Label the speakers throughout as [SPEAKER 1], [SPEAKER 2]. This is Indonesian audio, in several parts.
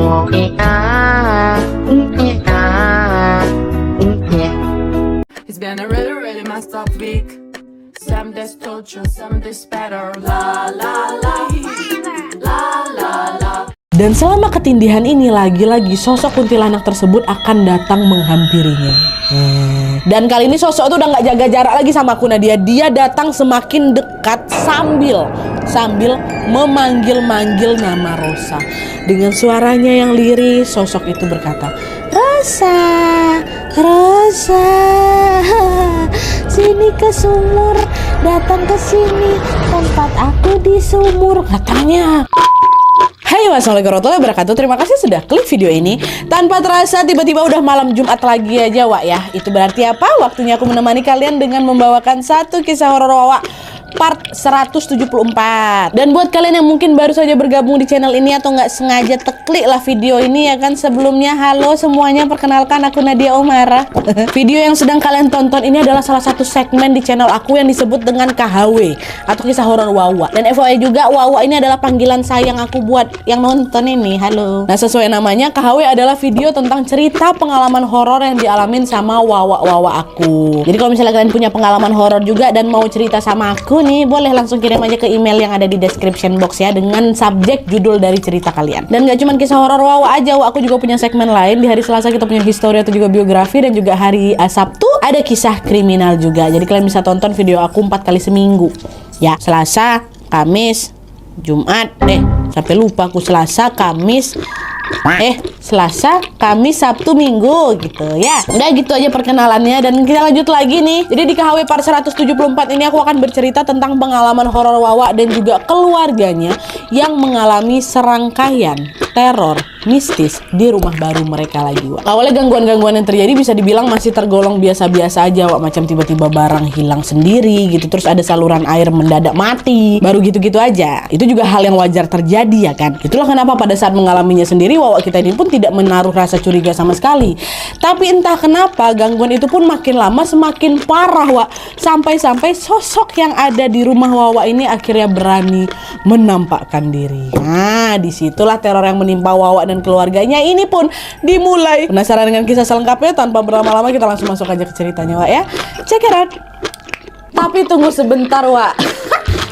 [SPEAKER 1] It's been a really, really messed up week. Some days torture, some days better. La la la, la la la.
[SPEAKER 2] Dan selama ketindihan ini lagi-lagi sosok kuntilanak tersebut akan datang menghampirinya. Dan kali ini sosok itu udah nggak jaga jarak lagi sama aku Nadia. Dia datang semakin dekat sambil memanggil-manggil nama Rosa. Dengan suaranya yang lirih, sosok itu berkata, Rosa, Rosa, sini ke sumur, datang ke sini, tempat aku di sumur, katanya. Hai, wassalamualaikum warahmatullahi wabarakatuh. Terima kasih sudah klik video ini. Tanpa terasa tiba-tiba udah malam Jumat lagi aja, Wak ya. Itu berarti apa? Waktunya aku menemani kalian dengan membawakan satu kisah horor Wak part 174. Dan buat kalian yang mungkin baru saja bergabung di channel ini atau nggak sengaja teklik lah video ini ya kan, sebelumnya halo semuanya, perkenalkan aku Nadia Omara. Video yang sedang kalian tonton ini adalah salah satu segmen di channel aku yang disebut dengan KHW atau kisah horor Wawa. Dan FYI juga, Wawa ini adalah panggilan sayang aku buat yang nonton ini. Halo. Nah, sesuai namanya, KHW adalah video tentang cerita pengalaman horor yang dialamin sama Wawa aku. Jadi kalau misalnya kalian punya pengalaman horor juga dan mau cerita sama aku nih, boleh langsung kirim aja ke email yang ada di description box ya, dengan subjek judul dari cerita kalian. Dan gak cuma kisah horor Wawa aja, aku juga punya segmen lain. Di hari Selasa kita punya history atau juga biografi, dan juga hari Sabtu ada kisah kriminal juga. Jadi kalian bisa tonton video aku 4 kali seminggu ya, Selasa, Kamis, Jumat, sampai lupa aku, Selasa, Kamis, Sabtu, Minggu gitu ya. Udah gitu aja perkenalannya, dan kita lanjut lagi nih. Jadi di KHW part 174 ini aku akan bercerita tentang pengalaman horor Wawa dan juga keluarganya yang mengalami serangkaian teror mistis di rumah baru mereka lagi, Wak. Awalnya gangguan-gangguan yang terjadi bisa dibilang masih tergolong biasa-biasa aja, Wak. Macam tiba-tiba barang hilang sendiri gitu, terus ada saluran air mendadak mati, baru gitu-gitu aja. Itu juga hal yang wajar terjadi ya kan. Itulah kenapa pada saat mengalaminya sendiri, Wawa kita ini pun tidak menaruh rasa curiga sama sekali. Tapi entah kenapa gangguan itu pun makin lama semakin parah, Wak. Sampai-sampai sosok yang ada di rumah Wawa ini akhirnya berani menampakkan diri. Nah, disitulah teror yang menimpa Wawa dan keluarganya ini pun dimulai. Penasaran dengan kisah selengkapnya? Tanpa berlama-lama kita langsung masuk aja ke ceritanya, Wak ya. Check it out. Tapi tunggu sebentar, Wak.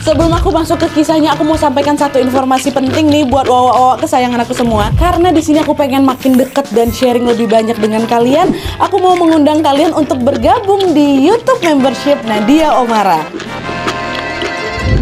[SPEAKER 2] Sebelum aku masuk ke kisahnya, aku mau sampaikan satu informasi penting nih buat Wawa kesayangan aku semua. Karena di sini aku pengen makin deket dan sharing lebih banyak dengan kalian. Aku mau mengundang kalian untuk bergabung di YouTube membership Nadia Omara.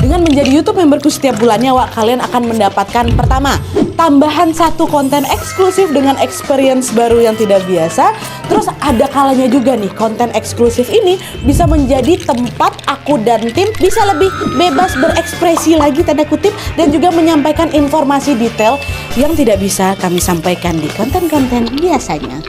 [SPEAKER 2] Dengan menjadi YouTube memberku setiap bulannya, Wak, kalian akan mendapatkan pertama, tambahan satu konten eksklusif dengan experience baru yang tidak biasa. Terus ada kalanya juga nih, konten eksklusif ini bisa menjadi tempat aku dan tim bisa lebih bebas berekspresi lagi, tanda kutip, dan juga menyampaikan informasi detail yang tidak bisa kami sampaikan di konten-konten biasanya.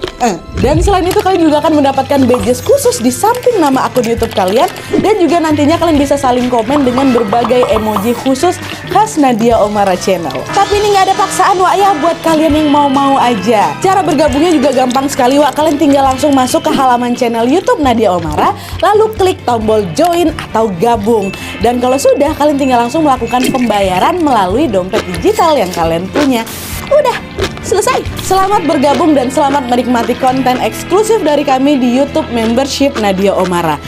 [SPEAKER 2] Dan selain itu kalian juga akan mendapatkan badges khusus di samping nama akun YouTube kalian, dan juga nantinya kalian bisa saling komen dengan berbagai emoji khusus khas Nadia Omara Channel. Tapi ini nggak ada paksaan, Wak ya, buat kalian yang mau-mau aja. Cara bergabungnya juga gampang sekali, Wak. Kalian tinggal langsung masuk ke halaman channel YouTube Nadia Omara, lalu klik tombol join atau gabung. Dan kalau sudah, kalian tinggal langsung melakukan pembayaran melalui dompet digital yang kalian punya. Udah, selesai. Selamat bergabung dan selamat menikmati konten eksklusif dari kami di YouTube membership Nadia Omara.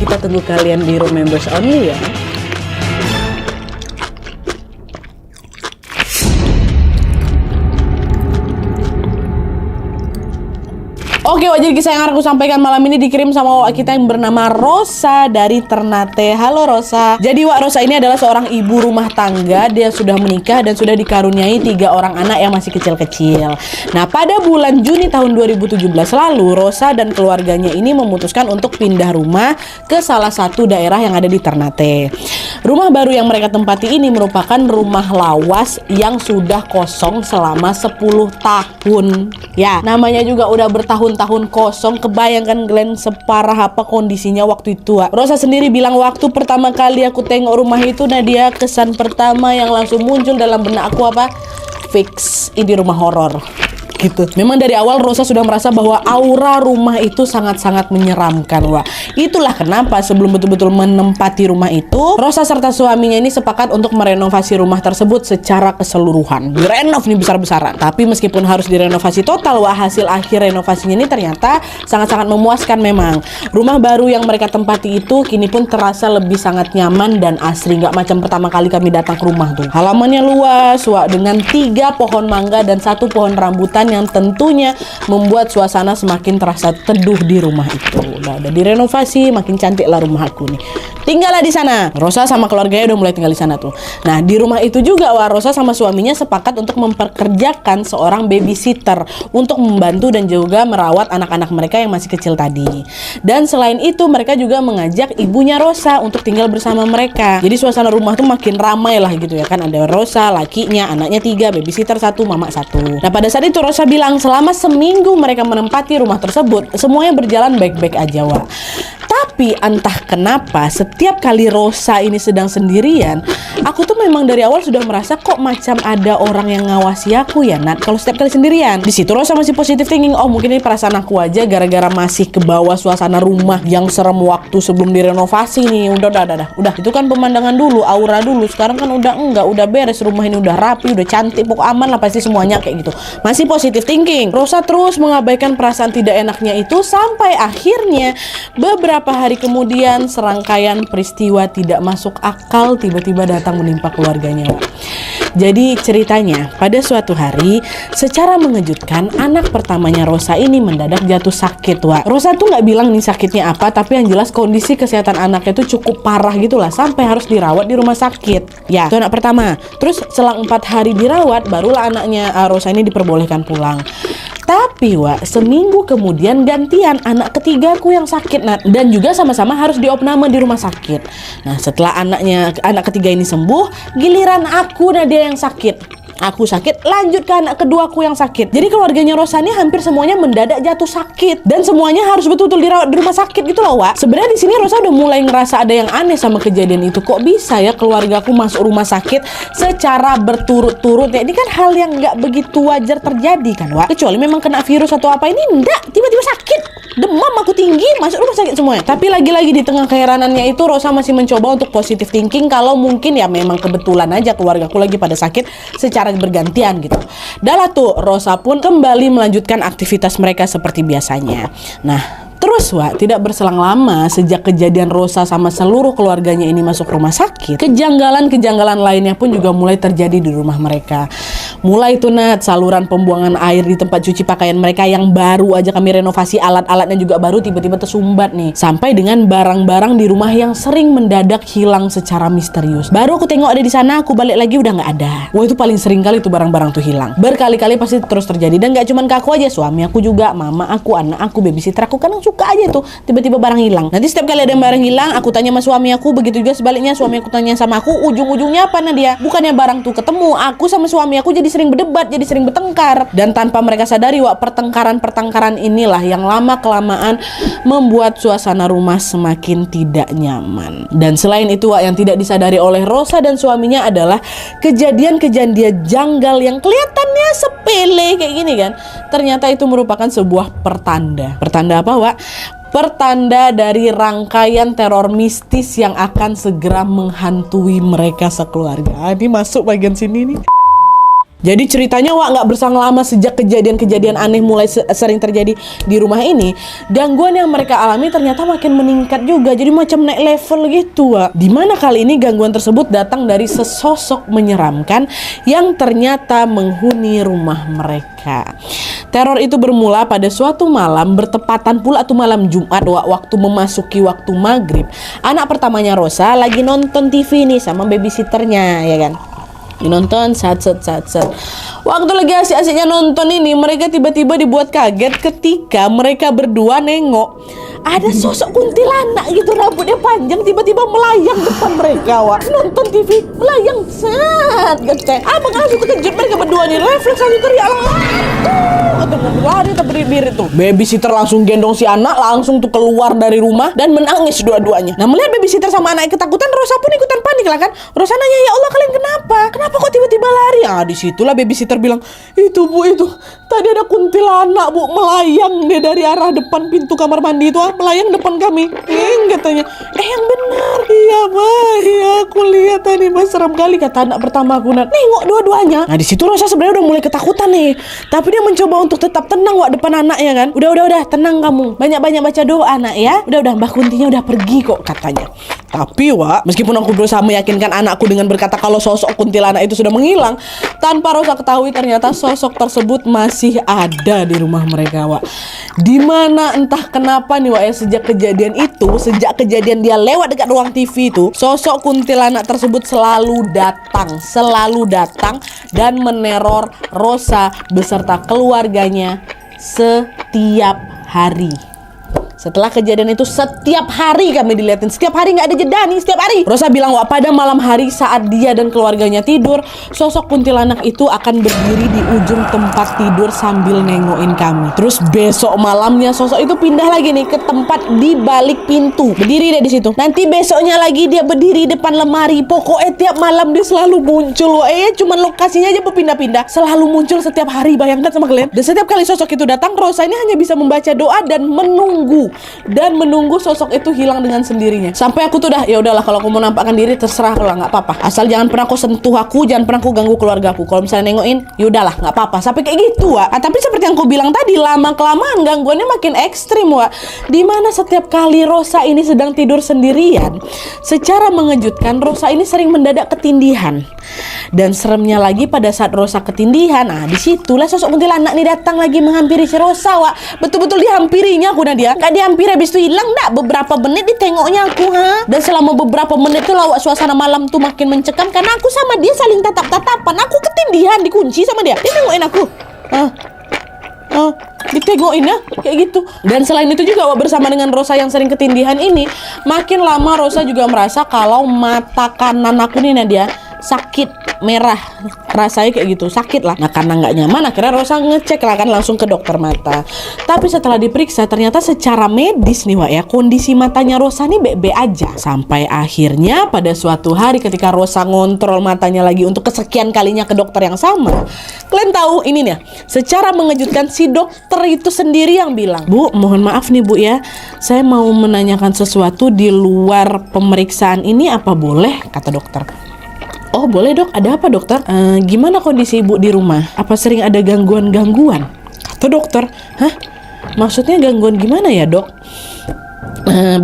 [SPEAKER 2] Kita tunggu kalian di room members only ya. Oke, Wak, jadi kisah yang aku sampaikan malam ini dikirim sama Wak kita yang bernama Rosa dari Ternate. Halo Rosa. Jadi Wak, Rosa ini adalah seorang ibu rumah tangga. Dia sudah menikah dan sudah dikaruniai 3 orang anak yang masih kecil-kecil. Nah, pada bulan Juni tahun 2017 lalu, Rosa dan keluarganya ini memutuskan untuk pindah rumah ke salah satu daerah yang ada di Ternate. Rumah baru yang mereka tempati ini merupakan rumah lawas yang sudah kosong selama 10 tahun. Ya, namanya juga udah bertahun-tahun kosong. Kebayangkan Glenn separah apa kondisinya waktu itu, Wak. Rosa sendiri bilang, waktu pertama kali aku tengok rumah itu, Nadia, kesan pertama yang langsung muncul dalam benak aku apa? Fix, ini rumah horor. gitu. Memang dari awal Rosa sudah merasa bahwa aura rumah itu sangat-sangat menyeramkan, Wak. Itulah kenapa sebelum betul-betul menempati rumah itu, Rosa serta suaminya ini sepakat untuk merenovasi rumah tersebut secara keseluruhan. Direnov nih besar-besaran. Tapi meskipun harus direnovasi total, Wak, hasil akhir renovasinya ini ternyata sangat-sangat memuaskan memang. Rumah baru yang mereka tempati itu kini pun terasa lebih sangat nyaman dan asri, nggak macam pertama kali kami datang ke rumah tuh. Halamannya luas, Wak, dengan 3 pohon mangga dan 1 pohon rambutan yang tentunya membuat suasana semakin terasa teduh di rumah itu. Udah direnovasi, makin cantik lah rumah aku nih. Tinggallah di sana. Rosa sama keluarganya udah mulai tinggal di sana tuh. Nah, di rumah itu juga, Wak, Rosa sama suaminya sepakat untuk memperkerjakan seorang babysitter untuk membantu dan juga merawat anak-anak mereka yang masih kecil tadi. Dan selain itu mereka juga mengajak ibunya Rosa untuk tinggal bersama mereka. Jadi suasana rumah tuh makin ramai lah gitu ya kan. Ada Rosa, lakinya, anaknya 3, babysitter 1, mama 1. Nah, pada saat itu Rosa bilang selama seminggu mereka menempati rumah tersebut, semuanya berjalan baik-baik aja, Wak. Tapi entah kenapa setiap kali Rosa ini sedang sendirian, aku tuh memang dari awal sudah merasa kok macam ada orang yang ngawasi aku ya, Nat, kalau setiap kali sendirian. Di situ Rosa masih positive thinking, oh mungkin ini perasaan aku aja gara-gara masih ke bawah suasana rumah yang serem waktu sebelum direnovasi nih. Udah itu kan pemandangan dulu, aura dulu. Sekarang kan udah enggak, udah beres, rumah ini udah rapi, udah cantik, pokok aman lah pasti semuanya kayak gitu. Masih positive thinking. Rosa terus mengabaikan perasaan tidak enaknya itu sampai akhirnya beberapa hari kemudian serangkaian peristiwa tidak masuk akal tiba-tiba datang menimpa keluarganya, Wak. Jadi ceritanya pada suatu hari secara mengejutkan anak pertamanya Rosa ini mendadak jatuh sakit, Wak. Rosa tuh nggak bilang nih sakitnya apa, tapi yang jelas kondisi kesehatan anaknya itu cukup parah gitulah sampai harus dirawat di rumah sakit. Ya, itu anak pertama. Terus selang 4 hari dirawat barulah anaknya Rosa ini diperbolehkan pulang. Tapi, Wak, seminggu kemudian gantian anak ketigaku yang sakit, Nat, dan juga sama-sama harus diopname di rumah sakit. Nah, setelah anak ketiga ini sembuh, giliran aku Nadia yang sakit. Aku sakit, lanjut ke anak keduaku yang sakit. Jadi keluarganya Rosa ini hampir semuanya mendadak jatuh sakit dan semuanya harus betul-betul dirawat di rumah sakit gitu loh, Wak. Sebenarnya di sini Rosa udah mulai ngerasa ada yang aneh sama kejadian itu. Kok bisa ya keluargaku masuk rumah sakit secara berturut-turut ya? Ini kan hal yang nggak begitu wajar terjadi kan, Wak. Kecuali memang kena virus atau apa, ini enggak, tiba-tiba sakit. Demam aku tinggi, masuk rumah sakit semuanya. Tapi lagi-lagi di tengah keheranannya itu Rosa masih mencoba untuk positive thinking kalau mungkin ya memang kebetulan aja keluargaku lagi pada sakit secara bergantian gitu. Dah tuh Rosa pun kembali melanjutkan aktivitas mereka seperti biasanya. Nah, terus, Wak, tidak berselang lama sejak kejadian Rosa sama seluruh keluarganya ini masuk rumah sakit, kejanggalan-kejanggalan lainnya pun juga mulai terjadi di rumah mereka. Mulai tuh, Nat, saluran pembuangan air di tempat cuci pakaian mereka yang baru aja kami renovasi, alat-alatnya juga baru, tiba-tiba tersumbat nih. Sampai dengan barang-barang di rumah yang sering mendadak hilang secara misterius. Baru aku tengok ada di sana, aku balik lagi udah nggak ada. Wah, itu paling sering kali tuh barang-barang tuh hilang. Berkali-kali pasti terus terjadi, dan nggak cuma ke aku aja, suami aku juga, mama aku, anak aku, babysitter aku, kadang suka aja tuh tiba-tiba barang hilang. Nanti setiap kali ada yang barang hilang, aku tanya sama suami aku, begitu juga sebaliknya suami aku tanya sama aku, ujung-ujungnya apa Nadia? Bukannya barang tuh ketemu, aku sama suami aku jadi sering berdebat, jadi sering bertengkar. Dan tanpa mereka sadari, Wak, pertengkaran inilah yang lama-kelamaan membuat suasana rumah semakin tidak nyaman. Dan selain itu, Wak, yang tidak disadari oleh Rosa dan suaminya adalah kejadian-kejadian janggal yang kelihatannya sepele kayak gini kan. Ternyata itu merupakan sebuah pertanda. Pertanda apa, Wak? Pertanda dari rangkaian teror mistis yang akan segera menghantui mereka sekeluarga. Ini masuk bagian sini nih. Jadi ceritanya, Wak, nggak berselang lama sejak kejadian-kejadian aneh mulai sering terjadi di rumah ini, gangguan yang mereka alami ternyata makin meningkat juga. Jadi macam naik level gitu, Wak. Dimana kali ini gangguan tersebut datang dari sesosok menyeramkan yang ternyata menghuni rumah mereka. Teror itu bermula pada suatu malam, bertepatan pula tuh malam Jumat, Wak, waktu memasuki waktu maghrib. Anak pertamanya Rosa lagi nonton TV nih sama babysitternya, ya kan. Nonton sat. Waktu lagi asik-asiknya nonton ini, mereka tiba-tiba dibuat kaget ketika mereka berdua nengok ada sosok kuntilanak gitu, rambutnya panjang, tiba-tiba melayang depan mereka, Wak. Nonton TV melayang, sat, gede. Abang langsung terkejut, mereka berdua nih refleks langsung teriak, tuh lari berdiri tuh. Babysitter langsung gendong si anak, langsung tuh keluar dari rumah dan menangis dua-duanya. Nah melihat babysitter sama anak ketakutan, Rosa pun ikutan panik lah kan. Rosa nanya, ya Allah kalian kenapa? Kenapa kok tiba-tiba lari? Ah disitulah babysitter bilang, itu bu itu tadi ada kuntilanak bu melayang deh dari arah depan pintu kamar mandi itu, melayang depan kami. Katanya, yang benar iya bah, iya aku lihat tadi mas, serem kali kata anak pertama aku. Nengok dua-duanya. Nah di situ Rosa sebenarnya udah mulai ketakutan nih, tapi dia mencoba untuk tetap tenang wak depan anaknya kan. Udah tenang kamu, banyak-banyak baca doa anak ya. Udah Mbah Kuntinya udah pergi kok katanya. Tapi wak, meskipun aku berusaha meyakinkan anakku dengan berkata kalau sosok kuntilanak itu sudah menghilang, tanpa Rosa ketahui ternyata sosok tersebut masih ada di rumah mereka wak. Dimana entah kenapa nih wak ya, sejak kejadian dia lewat dekat ruang TV itu, sosok kuntilanak tersebut selalu datang dan meneror Rosa beserta keluarganya setiap hari. Setelah kejadian itu setiap hari kami dilihatin, setiap hari nggak ada jeda nih, setiap hari. Rosa bilang wak pada malam hari saat dia dan keluarganya tidur, sosok kuntilanak itu akan berdiri di ujung tempat tidur sambil nengokin kami. Terus besok malamnya sosok itu pindah lagi nih ke tempat di balik pintu, berdiri deh di situ. Nanti besoknya lagi dia berdiri depan lemari. Pokoknya tiap malam dia selalu muncul wak. Cuman lokasinya aja berpindah-pindah, selalu muncul setiap hari. Bayangkan sama kalian. Dan setiap kali sosok itu datang, Rosa ini hanya bisa membaca doa dan menunggu sosok itu hilang dengan sendirinya. Sampai aku tuh ya udahlah, kalau aku mau nampakkan diri terserah lah, nggak apa-apa, asal jangan pernah kau sentuh aku, jangan pernah kau ganggu keluarga aku. Kalau misalnya nengokin, yaudahlah nggak apa-apa. Sampai kayak gitu wak. Tapi seperti yang aku bilang tadi, lama kelamaan gangguannya makin ekstrim wak. Dimana setiap kali Rosa ini sedang tidur sendirian, secara mengejutkan Rosa ini sering mendadak ketindihan. Dan seremnya lagi pada saat Rosa ketindihan, disitulah sosok kuntilanak nih datang lagi menghampiri si Rosa wak. Betul-betul dihampirinya aku Nadia. Gak dihampiri habis itu hilang dah. Beberapa menit ditengoknya aku Dan selama beberapa menit itu lawak suasana malam tuh makin mencekam karena aku sama dia saling tatap-tatapan. Aku ketindihan, dikunci sama dia. Dia nengokin aku. Ditegokin ya kayak gitu. Dan selain itu juga bersama dengan Rosa yang sering ketindihan ini, makin lama Rosa juga merasa kalau mata kanan aku nih Nadia sakit, merah, rasanya kayak gitu, sakit lah. Nah karena nggak nyaman akhirnya Rosa ngecek lah kan, langsung ke dokter mata. Tapi setelah diperiksa ternyata secara medis nih wak ya, kondisi matanya Rosa nih baik-baik aja. Sampai akhirnya pada suatu hari ketika Rosa ngontrol matanya lagi untuk kesekian kalinya ke dokter yang sama, kalian tahu ini nih, secara mengejutkan si dokter itu sendiri yang bilang, Bu mohon maaf nih Bu ya, saya mau menanyakan sesuatu di luar pemeriksaan ini, apa boleh? Kata dokter. Oh boleh dok, ada apa dokter? Gimana kondisi ibu di rumah? Apa sering ada gangguan-gangguan? Kata dokter. Hah? Maksudnya gangguan gimana ya dok?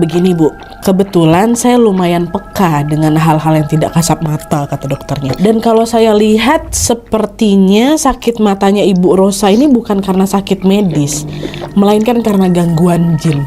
[SPEAKER 2] Begini bu, kebetulan saya lumayan peka dengan hal-hal yang tidak kasat mata, kata dokternya. Dan kalau saya lihat sepertinya sakit matanya ibu Rosa ini bukan karena sakit medis, melainkan karena gangguan jin.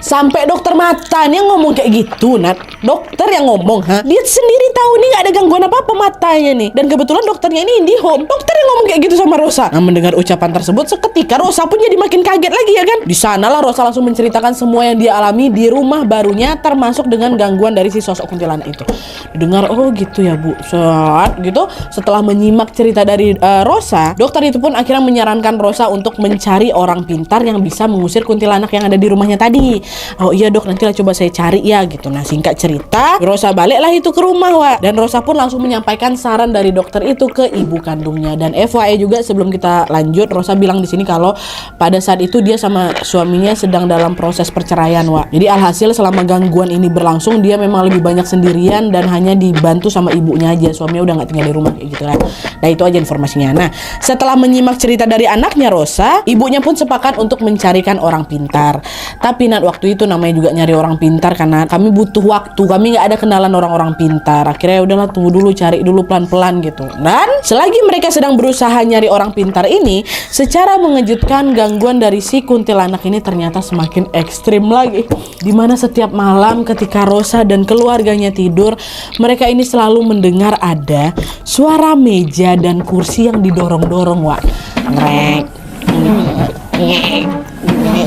[SPEAKER 2] Sampai dokter mata nih yang ngomong kayak gitu, Nat. Dokter yang ngomong, dia sendiri tahu nih gak ada gangguan apa-apa matanya nih. Dan kebetulan dokternya ini IndiHome. Dokter yang ngomong kayak gitu sama Rosa. Nah, mendengar ucapan tersebut, seketika Rosa pun jadi makin kaget lagi ya kan. Di sanalah Rosa langsung menceritakan semua yang dia alami di rumah barunya, termasuk dengan gangguan dari si sosok kuntilanak itu. Didengar, oh gitu ya bu. Saat gitu, setelah menyimak cerita dari Rosa, dokter itu pun akhirnya menyarankan Rosa untuk mencari orang pintar yang bisa mengusir kuntilanak yang ada di rumahnya tadi. Oh iya dok, nantilah coba saya cari ya gitu. Nah singkat cerita, Rosa baliklah itu ke rumah wak. Dan Rosa pun langsung menyampaikan saran dari dokter itu ke ibu kandungnya. Dan FYI juga sebelum kita lanjut, Rosa bilang di sini kalau pada saat itu dia sama suaminya sedang dalam proses perceraian wak. Jadi alhasil selama gangguan ini berlangsung, dia memang lebih banyak sendirian dan hanya dibantu sama ibunya aja. Suaminya udah gak tinggal di rumah kayak gitu kan. Nah itu aja informasinya. Nah setelah menyimak cerita dari anaknya Rosa, ibunya pun sepakat untuk mencarikan orang pintar. Tapi waktu itu namanya juga nyari orang pintar karena kami butuh waktu, kami nggak ada kenalan orang-orang pintar. Akhirnya udahlah tunggu dulu, cari dulu pelan-pelan gitu. Dan selagi mereka sedang berusaha nyari orang pintar ini, secara mengejutkan gangguan dari si kuntilanak ini ternyata semakin ekstrim lagi. Dimana setiap malam ketika Rosa dan keluarganya tidur, mereka ini selalu mendengar ada suara meja dan kursi yang didorong-dorong wak.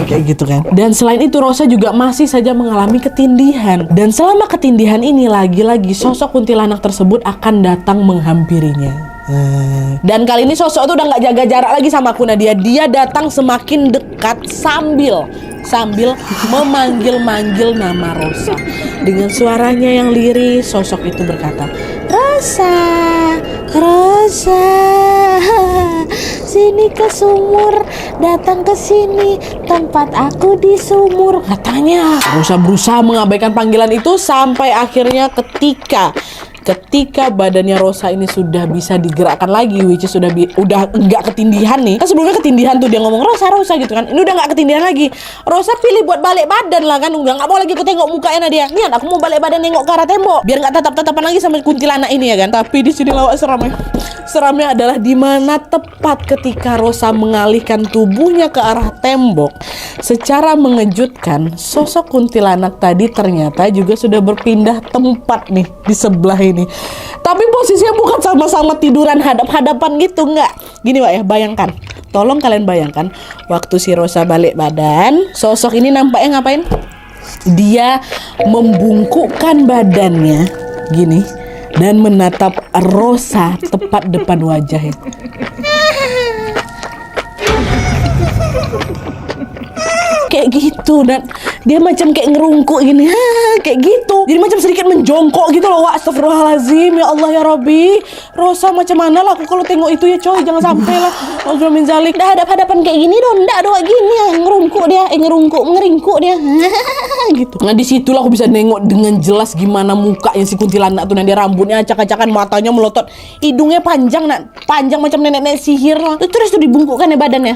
[SPEAKER 2] Kayak gitu kan. Dan selain itu Rosa juga masih saja mengalami ketindihan. Dan selama ketindihan ini lagi-lagi sosok kuntilanak tersebut akan datang menghampirinya. Dan kali ini sosok itu udah nggak jaga jarak lagi sama aku Nadia. Dia datang semakin dekat sambil memanggil-manggil nama Rosa. Dengan suaranya yang lirih, sosok itu berkata, Rosa, Rosa, sini ke sumur, datang ke sini, tempat aku di sumur, katanya. Rosa berusaha mengabaikan panggilan itu sampai akhirnya ketika badannya Rosa ini sudah bisa digerakkan lagi, which is udah nggak ketindihan nih. Kan sebelumnya ketindihan tuh, dia ngomong Rosa gitu kan. Ini udah nggak ketindihan lagi. Rosa pilih buat balik badan lah kan, udah nggak mau lagi aku tengok mukanya dia. Nih aku mau balik badan nengok ke arah tembok, biar nggak tatap-tatapan lagi sama kuntilanak ini ya kan. Tapi di sini lawak seramnya adalah di mana tepat ketika Rosa mengalihkan tubuhnya ke arah tembok, secara mengejutkan sosok kuntilanak tadi ternyata juga sudah berpindah tempat nih di sebelah ini. Tapi posisinya bukan sama-sama tiduran hadap-hadapan gitu, enggak. Gini Wak ya, bayangkan. Tolong kalian bayangkan, waktu si Rosa balik badan, sosok ini nampaknya ngapain? Dia membungkukkan badannya gini dan menatap Rosa tepat depan wajahnya. Kayak gitu, dan dia macam kayak ngerungkuk gini, kayak gitu. Jadi macam sedikit menjongkok gitu loh. Wah, astagfirullahaladzim, ya Allah ya Rabbi. Rosa macam mana lah aku kalau tengok itu ya coy, jangan sampai lah. Auzubillahi min zalik. Dah hadap-hadapan kayak gini dong, ndak doa gini ya, ngeringkuk dia. Gitu. Nah disitulah aku bisa nengok dengan jelas gimana mukanya si kuntilanak tuh. Nah dia rambutnya acak-acakan, matanya melotot, hidungnya panjang macam nenek-nenek sihir lah. Terus tuh dibungkukkan ya badannya.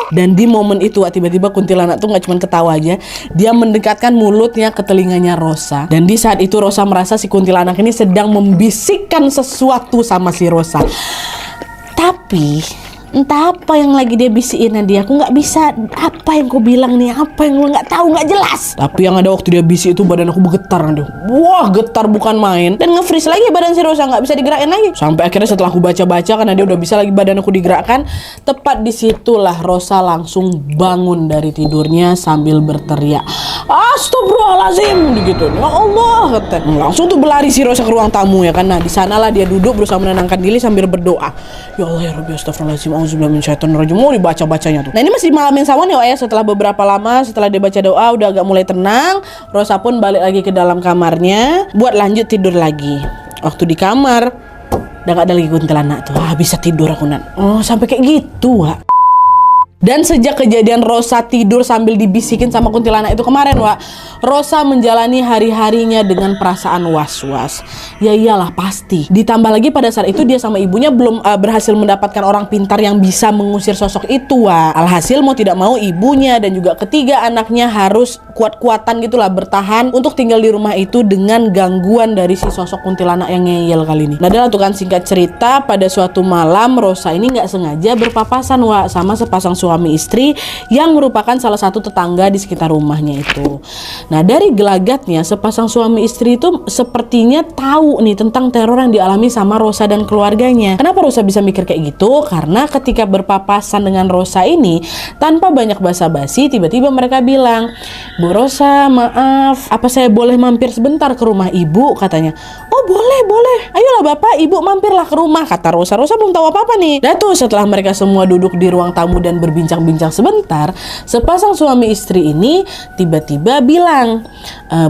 [SPEAKER 2] Dan di momen itu tiba-tiba kuntilanak tuh gak cuma ketawa aja, dia mendekatkan mulutnya ke telinganya Rosa. Dan di saat itu Rosa merasa si kuntilanak ini sedang membisikkan sesuatu sama si Rosa. Tapi entah apa yang lagi dia bisikin dia, aku nggak bisa apa yang ku bilang nih, apa yang gue nggak tahu, nggak jelas. Tapi yang ada waktu dia bisik itu badan aku bergetar Nadia. Wah getar bukan main, dan nge-freeze lagi badan si Rosa, nggak bisa digerakin lagi. Sampai akhirnya setelah aku baca-baca karena dia udah bisa lagi badan aku digerakkan, tepat disitulah Rosa langsung bangun dari tidurnya sambil berteriak, Astagfirullahaladzim gitu. Ya Allah, kata. Langsung tuh berlari si Rosa ke ruang tamu ya kan. Nah di sanalah dia duduk berusaha menenangkan diri sambil berdoa. Ya Allah ya Rabbi, astagfirullahaladzim, auzubillahi minasyaitonirrajim. Mau dibaca-bacanya tuh. Nah ini masih malam yang sama nih ya. Setelah beberapa lama, setelah dia baca doa udah agak mulai tenang, Rosa pun balik lagi ke dalam kamarnya buat lanjut tidur lagi. Waktu di kamar udah gak ada lagi kuntilanak tuh. Bisa tidur aku Nan. Oh sampai kayak gitu Wak. Dan sejak kejadian Rosa tidur sambil dibisikin sama kuntilanak itu kemarin Wak, Rosa menjalani hari-harinya dengan perasaan was-was. Ya iyalah pasti. Ditambah lagi pada saat itu dia sama ibunya belum berhasil mendapatkan orang pintar yang bisa mengusir sosok itu Wak. Alhasil mau tidak mau ibunya dan juga ketiga anaknya harus kuat-kuatan gitulah bertahan untuk tinggal di rumah itu dengan gangguan dari si sosok kuntilanak yang ngeyel kali ini. Nah dalam tuh kan singkat cerita, pada suatu malam Rosa ini nggak sengaja berpapasan Wak sama sepasang suami istri yang merupakan salah satu tetangga di sekitar rumahnya itu. Nah dari gelagatnya sepasang suami istri itu sepertinya tahu nih tentang teror yang dialami sama Rosa dan keluarganya. Kenapa Rosa bisa mikir kayak gitu? Karena ketika berpapasan dengan Rosa ini, tanpa banyak basa-basi tiba-tiba mereka bilang, Bu Rosa maaf, apa saya boleh mampir sebentar ke rumah ibu, katanya. Oh boleh, ayolah bapak ibu mampirlah ke rumah, kata Rosa. Rosa belum tahu apa-apa nih. Dan tuh setelah mereka semua duduk di ruang tamu dan berbincang-bincang sebentar, sepasang suami istri ini tiba-tiba bilang,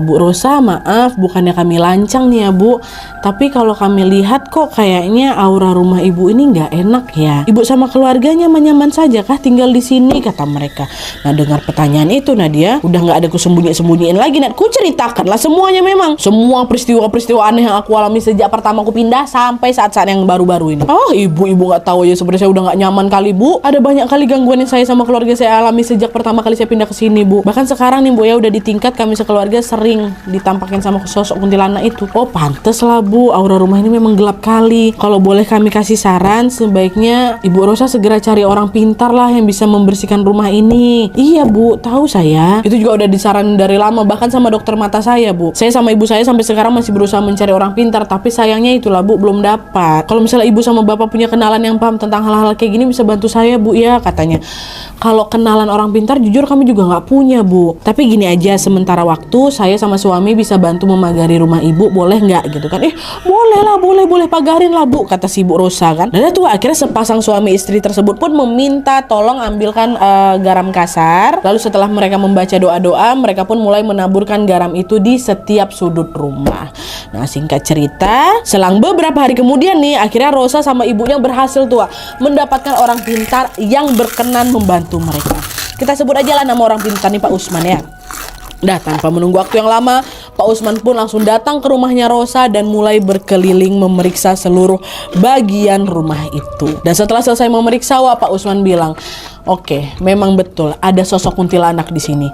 [SPEAKER 2] Bu Rosa maaf, bukannya kami lancang nih ya Bu, tapi kalau kami lihat kok kayaknya aura rumah ibu ini nggak enak ya. Ibu sama keluarganya nyaman saja kah tinggal di sini, kata mereka. Nah dengar pertanyaan itu Nadia udah nggak ada kusembunyi-sembunyiin lagi, ku ceritakanlah semuanya. Memang semua peristiwa-peristiwa aneh yang aku alami sejak pertama aku pindah sampai saat-saat yang baru-baru ini. Ibu nggak tahu ya, sebenarnya saya udah nggak nyaman kali Bu. Ada banyak kali gangguan yang saya sama keluarga saya alami sejak pertama kali saya pindah ke sini Bu. Bahkan sekarang nih Bu ya udah di tingkat kami sekeluarga sering ditampakin sama sosok kuntilanak itu. Oh pantes lah Bu, aura rumah ini memang gelap kali. Kalau boleh kami kasih saran, sebaiknya Ibu Rosa segera cari orang pintar lah yang bisa membersihkan rumah ini. Iya Bu, tahu saya. Itu juga udah disaran dari lama, bahkan sama dokter mata saya Bu. Saya sama ibu saya sampai sekarang masih berusaha mencari orang pintar, tapi sayangnya itulah Bu, belum dapat. Kalau misalnya ibu sama bapak punya kenalan yang paham tentang hal-hal kayak gini bisa bantu saya Bu ya, katanya. Kalau kenalan orang pintar jujur kami juga nggak punya, Bu. Tapi gini aja, sementara waktu saya sama suami bisa bantu memagari rumah ibu, boleh nggak gitu kan? Boleh lah, boleh pagarin lah, Bu, kata si Bu Rosa kan. Dan itu akhirnya sepasang suami istri tersebut pun meminta tolong ambilkan garam kasar. Lalu setelah mereka membaca doa-doa, mereka pun mulai menaburkan garam itu di setiap sudut rumah. Nah, singkat cerita, selang beberapa hari kemudian nih, akhirnya Rosa sama ibunya berhasil tuh mendapatkan orang pintar yang berkenan membantu mereka. Kita sebut aja lah nama orang pintar nih, Pak Usman ya. Dah, tanpa menunggu waktu yang lama, Pak Usman pun langsung datang ke rumahnya Rosa dan mulai berkeliling memeriksa seluruh bagian rumah itu. Dan setelah selesai memeriksa, Pak Usman bilang, "Oke, memang betul ada sosok kuntilanak di sini.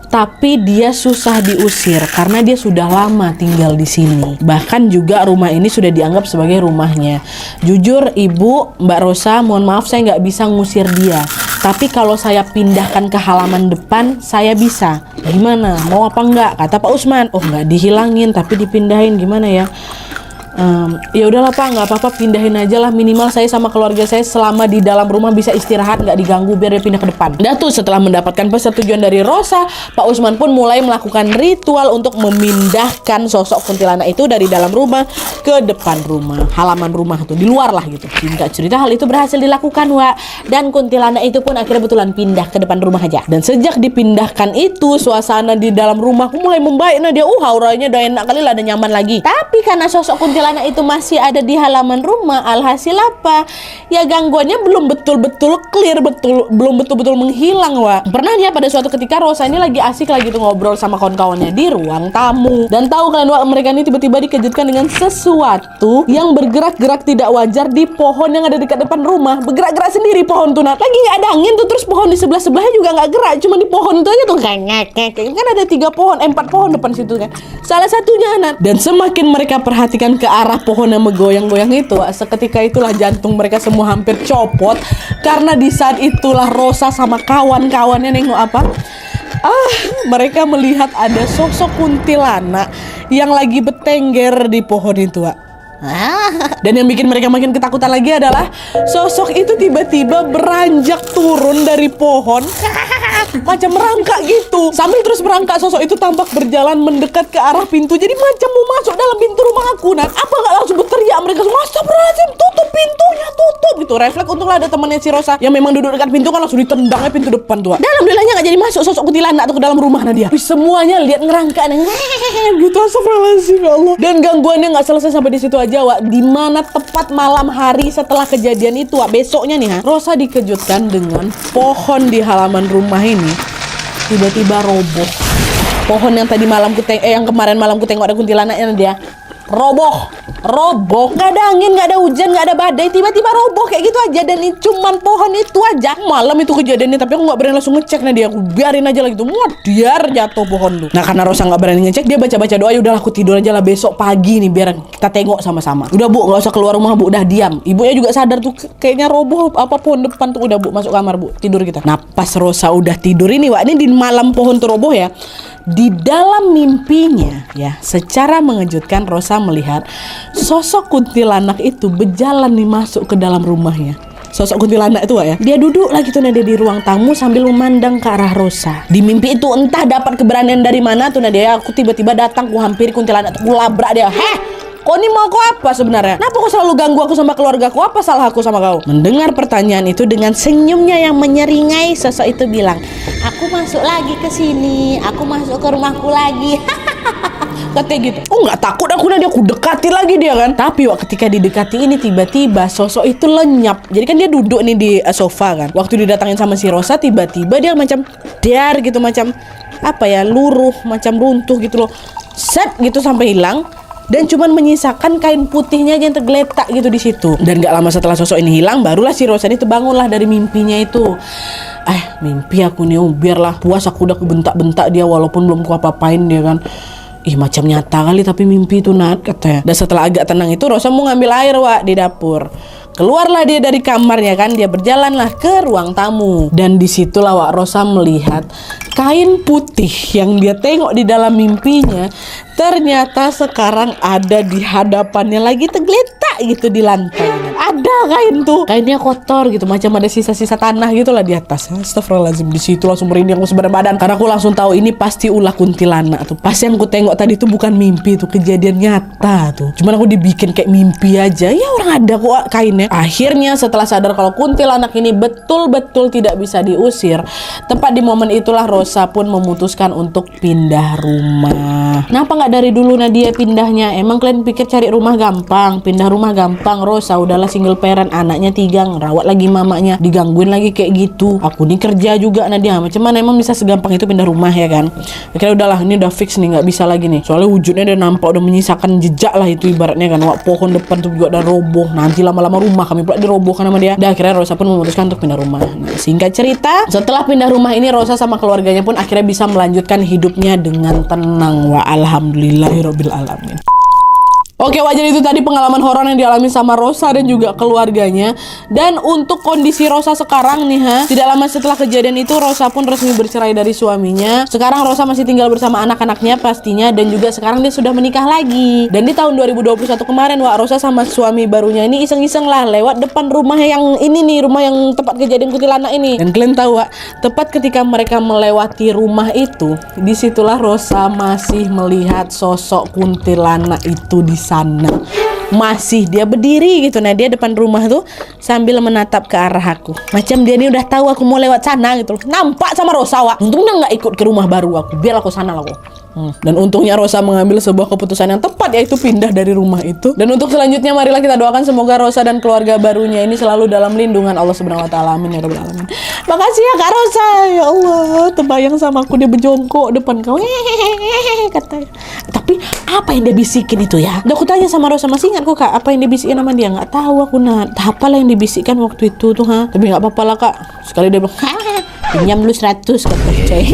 [SPEAKER 2] Tapi dia susah diusir karena dia sudah lama tinggal di sini. Bahkan juga rumah ini sudah dianggap sebagai rumahnya. Jujur Ibu, Mbak Rosa, mohon maaf saya nggak bisa ngusir dia. Tapi kalau saya pindahkan ke halaman depan, saya bisa. Gimana? Mau apa enggak?" Kata Pak Usman. "Oh, nggak dihilangin, tapi dipindahin. Gimana ya?" Ya udahlah Pak, nggak apa-apa, pindahin aja lah, minimal saya sama keluarga saya selama di dalam rumah bisa istirahat, nggak diganggu, biar dia pindah ke depan. Dan tuh setelah mendapatkan persetujuan dari Rosa, Pak Usman pun mulai melakukan ritual untuk memindahkan sosok kuntilanak itu dari dalam rumah ke depan rumah, halaman rumah tuh, di luar lah gitu. Singkat cerita, hal itu berhasil dilakukan, Wak, dan kuntilanak itu pun akhirnya betulan pindah ke depan rumah aja. Dan sejak dipindahkan itu, suasana di dalam rumah mulai membaik. Nah dia, auranya udah enak kali lah, ada nyaman lagi. Tapi karena sosok kuntilanak itu masih ada di halaman rumah, alhasil apa? Ya gangguannya belum betul-betul clear, belum betul-betul menghilang, Wak. Pernah ya pada suatu ketika Rosa ini lagi asik lagi tuh ngobrol sama kawan-kawannya di ruang tamu. Dan tahu kalian, Wak, mereka ini tiba-tiba dikejutkan dengan sesuatu yang bergerak-gerak tidak wajar di pohon yang ada dekat depan rumah. Bergerak-gerak sendiri pohon tuh, Nat. Lagi nggak ada angin tuh, terus pohon di sebelah-sebelahnya juga nggak gerak, cuma di pohon itu aja tuh ngek. Kan ada 4 pohon depan situ kan. Salah satunya, Nat. Dan semakin mereka perhatikan ke arah pohon yang menggoyang-goyang itu, seketika itulah jantung mereka semua hampir copot, karena di saat itulah Rosa sama kawan-kawannya nengok apa? Mereka melihat ada sosok kuntilanak yang lagi bertengger di pohon itu, Wak. Dan yang bikin mereka makin ketakutan lagi adalah sosok itu tiba-tiba beranjak turun dari pohon macam merangkak gitu. Sambil terus merangkak, sosok itu tampak berjalan mendekat ke arah pintu. Jadi macam mau masuk dalam pintu rumah aku, Nat. Apa nggak langsung berteriak mereka semua, "Astagfirullahaladzim, tutup pintunya, tutup!" gitu. Refleks, untunglah ada temannya si Rosa yang memang duduk dekat pintu, kan langsung ditendangnya pintu depan tuh. Dan alhamdulillahnya nggak jadi masuk sosok kuntilanak tuh ke dalam rumah Nadia. Semuanya lihat ngerangkak gitu, astagfirullahaladzim ya Allah. Dan gangguannya nggak selesai sampai di situ aja, Wak. Di mana tepat malam hari setelah kejadian itu, Wak, besoknya nih, Rosa dikejutkan dengan pohon di halaman rumah ini tiba-tiba roboh. Pohon yang tadi yang kemarin malam ku tengok ada kuntilanaknya, dia roboh, nggak ada angin, nggak ada hujan, nggak ada badai, tiba-tiba roboh kayak gitu aja. Dan cuman pohon itu aja. Malam itu kejadiannya, tapi aku nggak berani langsung ngecek. Nah dia, aku biarin aja lah gitu, biar jatuh pohon tuh. Nah karena Rosa nggak berani ngecek, dia baca-baca doa, udahlah aku tidur aja lah, besok pagi nih biar kita tengok sama-sama. Udah Bu, nggak usah keluar rumah Bu, udah diam. Ibunya juga sadar tuh kayaknya roboh apa pohon depan tuh. Udah Bu, masuk kamar Bu, tidur kita. Nah pas Rosa udah tidur ini, Wak, ini di malam pohon tuh roboh ya. Di dalam mimpinya ya, secara mengejutkan Rosa melihat sosok kuntilanak itu berjalan nih masuk ke dalam rumahnya. Sosok kuntilanak itu, Wak, ya, dia duduk lagi tuh Nadia di ruang tamu sambil memandang ke arah Rosa. Di mimpi itu entah dapat keberanian dari mana tuh Nadia, aku tiba-tiba datang, ku hampiri kuntilanak, ku labrak dia. Kau ini mau kau apa sebenarnya? Kenapa kau selalu ganggu aku sama keluargaku? Apa salah aku sama kau? Mendengar pertanyaan itu dengan senyumnya yang menyeringai, sosok itu bilang, "Aku masuk lagi ke sini. Aku masuk ke rumahku lagi." Katanya gitu. Oh nggak takut aku, Nadia, aku dekati lagi dia kan. Tapi ketika didekati ini tiba-tiba sosok itu lenyap. Jadi kan dia duduk nih di sofa kan. Waktu didatangin sama si Rosa, tiba-tiba dia macam gitu, macam apa ya, luruh, macam runtuh gitu loh. Set gitu sampai hilang. Dan cuman menyisakan kain putihnya aja yang tergeletak gitu di situ. Dan gak lama setelah sosok ini hilang, barulah si Rosa ini terbangunlah dari mimpinya itu. Mimpi aku nih, biarlah puas, aku udah bentak-bentak dia walaupun belum ku apa-apain dia kan. Macam nyata kali tapi mimpi itu, Nat, katanya. Dan setelah agak tenang itu, Rosa mau ngambil air, Wak, di dapur. Keluarlah dia dari kamarnya kan, dia berjalanlah ke ruang tamu. Dan disitulah, Wak, Rosa melihat kain putih yang dia tengok di dalam mimpinya ternyata sekarang ada di hadapannya lagi tergeletak gitu di lantai. ada kain tuh. Kainnya kotor gitu, macam ada sisa-sisa tanah gitu lah di atas. Astagfirullahaladzim, di situ langsung merinding aku sebadan badan. Karena aku langsung tahu ini pasti ulah kuntilanak tuh. Pas yang ku tengok tadi tuh bukan mimpi tuh, kejadian nyata tuh. Cuman aku dibikin kayak mimpi aja. Ya orang ada kok kainnya. Akhirnya setelah sadar kalau kuntilanak ini betul-betul tidak bisa diusir, tepat di momen itulah Rosa pun memutuskan untuk pindah rumah. Kenapa nggak dari dulu Nadia pindahnya? Emang kalian pikir cari rumah gampang? Pindah rumah gampang? Rosa udahlah single parent, anaknya 3, ngerawat lagi mamanya, digangguin lagi kayak gitu. Aku nih kerja juga Nadia, macam mana emang bisa segampang itu pindah rumah ya kan? Akhirnya udahlah, ini udah fix nih, nggak bisa lagi nih. Soalnya wujudnya udah nampak, udah menyisakan jejak lah itu ibaratnya kan. Wah, pohon depan tuh juga udah roboh. Nanti lama-lama rumah kami pula dirobohkan sama dia. Dan akhirnya Rosa pun memutuskan untuk pindah rumah. Nah, singkat cerita, setelah pindah rumah ini Rosa sama keluarganya pun akhirnya bisa melanjutkan hidupnya dengan tenang. Wa alhamdulillahirabbil alamin. Oke, wajar itu tadi pengalaman horor yang dialami sama Rosa dan juga keluarganya. Dan untuk kondisi Rosa sekarang nih tidak lama setelah kejadian itu Rosa pun resmi bercerai dari suaminya. Sekarang Rosa masih tinggal bersama anak-anaknya pastinya, dan juga sekarang dia sudah menikah lagi. Dan di tahun 2021 kemarin Rosa sama suami barunya ini iseng-iseng lah lewat depan rumah yang ini nih, rumah yang tempat kejadian kuntilanak ini. Dan kalian tahu tepat ketika mereka melewati rumah itu, disitulah Rosa masih melihat sosok kuntilanak itu di sana. Masih dia berdiri gitu. Nah, dia depan rumah tuh sambil menatap ke arah aku. Macam dia ini udah tahu aku mau lewat sana gitu. Nampak sama Rosa, untungnya nggak ikut ke rumah baru aku. Biar aku sana lah aku. Dan untungnya Rosa mengambil sebuah keputusan yang tepat, yaitu pindah dari rumah itu. Dan untuk selanjutnya marilah kita doakan semoga Rosa dan keluarga barunya ini selalu dalam lindungan Allah Subhanahu wa taala. Amin ya rabbal alamin. Makasih ya Kak Rosa. Ya Allah, terbayang sama aku dia berjongkok depan kau. Hehehe katanya. Tapi apa yang dia bisikin itu ya? Udah aku tanya sama Rosa, masih ingat kok Kak apa yang dia bisikin sama dia? Nggak tahu aku apalah yang dibisikkan waktu itu tuh Tapi nggak apa-apa lah Kak. Sekali dia bilang pinjam dulu 100 kata coy.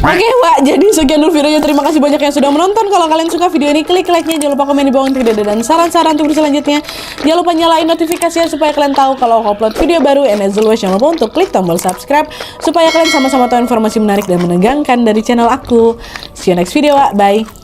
[SPEAKER 2] Oke Wak, jadi sekian dulu videonya. Terima kasih banyak yang sudah menonton. Kalau kalian suka video ini, klik like-nya. Jangan lupa komen di bawah untuk ide dan saran-saran untuk video selanjutnya. Jangan lupa nyalain notifikasinya supaya kalian tahu kalau aku upload video baru. And as always, jangan lupa untuk klik tombol subscribe supaya kalian sama-sama tahu informasi menarik dan menegangkan dari channel aku. See you next video Wak, bye.